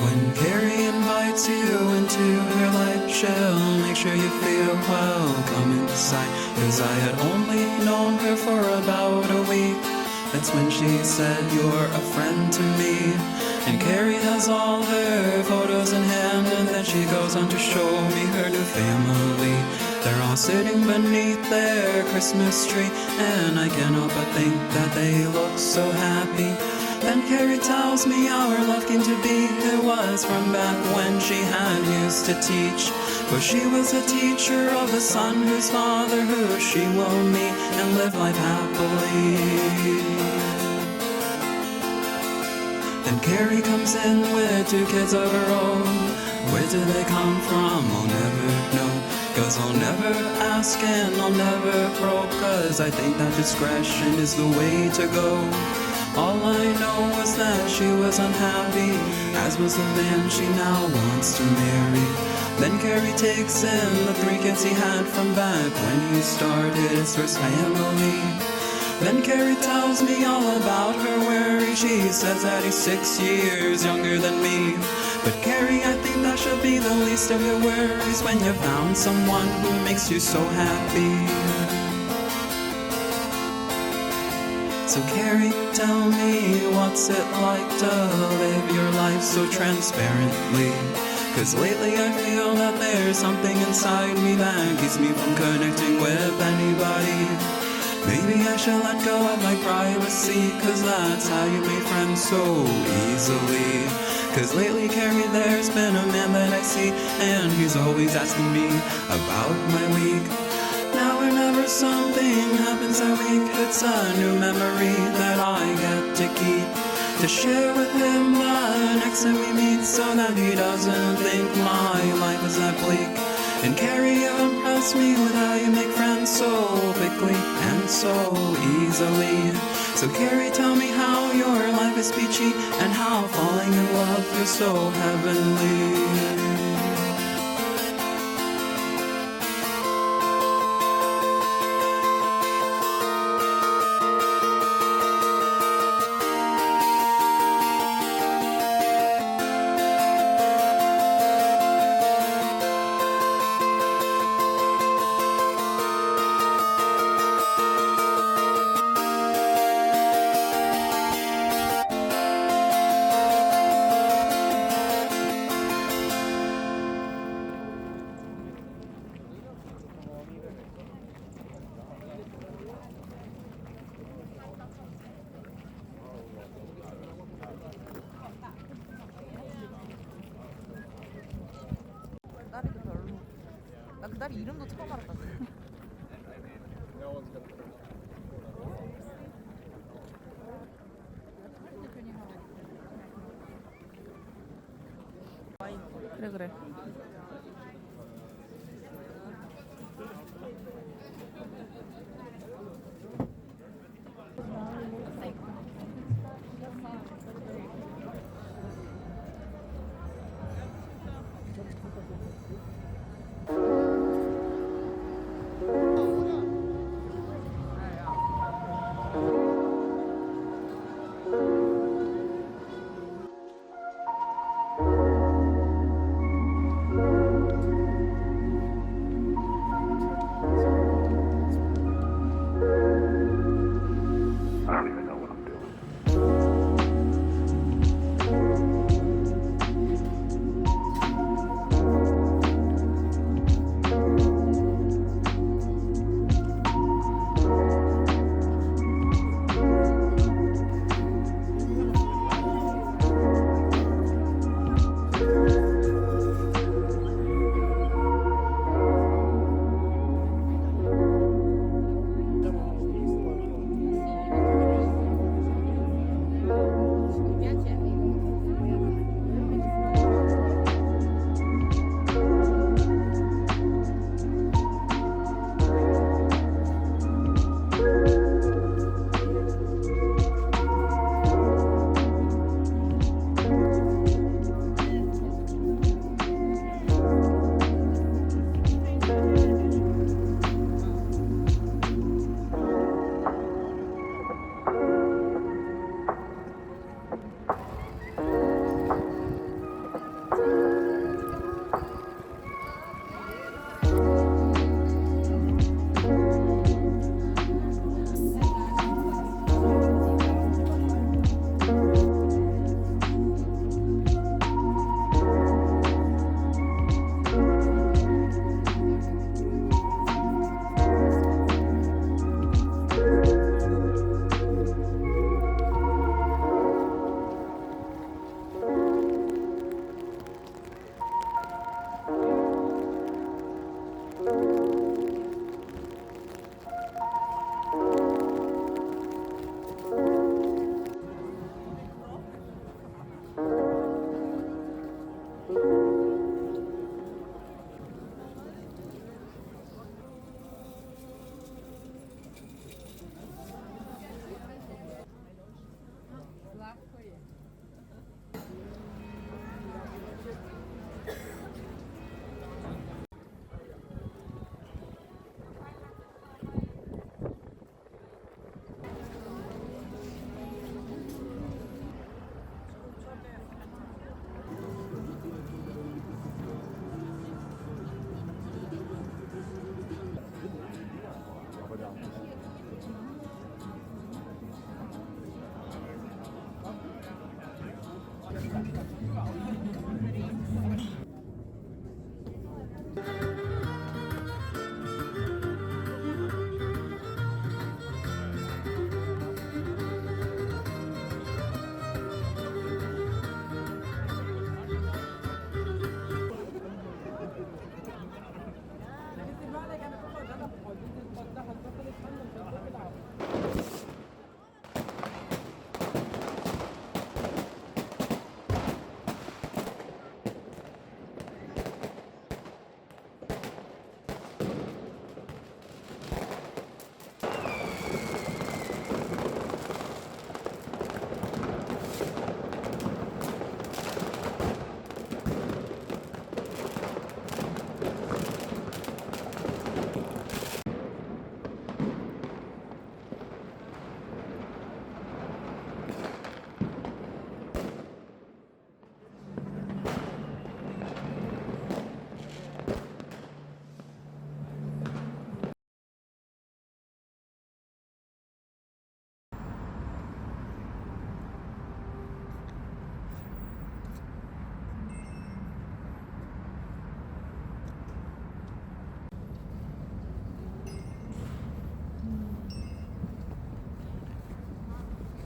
When Carrie invites you into her life, she'll make sure you feel welcome inside. 'Cause I had only known her for about a week. That's when she said, "You're a friend to me." And Carrie has all her photos in hand, and then she goes on to show me her new family. They're all sitting beneath their Christmas tree, and I can't help but think that they look so happy. Then Carrie tells me our love came to be. It was from back when she had used to teach. For she was a teacher of a son whose father, who she will meet and live life happily. Then Carrie comes in with 2 kids of her own. Where do they come from? I'll never know. 'Cause I'll never ask and I'll never probe. 'Cause I think that discretion is the way to go. All I know was that she was unhappy, as was the man she now wants to marry. Then Carrie takes in the 3 kids he had from back when he started his first family. Then Carrie tells me all about her worry. She says that he's 6 years younger than me. But Carrie, I think that should be the least of your worries when you found someone who makes you so happy. So Carrie, tell me, what's it like to live your life so transparently? 'Cause lately I feel that there's something inside me that keeps me from connecting with anybody. Maybe I should let go of my privacy, 'cause that's how you make friends so easily. 'Cause lately, Carrie, there's been a man that I see, and he's always asking me about my week. Now whenever something happens that week, it's a new memory that I get to keep, to share with him the next time we meet, so that he doesn't think my life is that bleak. And Carrie, you impress me with how you make friends so quickly and so easily. So Carrie, tell me how your life is peachy, and how falling in love feels so heavenly. 딸이도 별로. 나 그 딸이 이름도 처음 알았다. 그래 그래.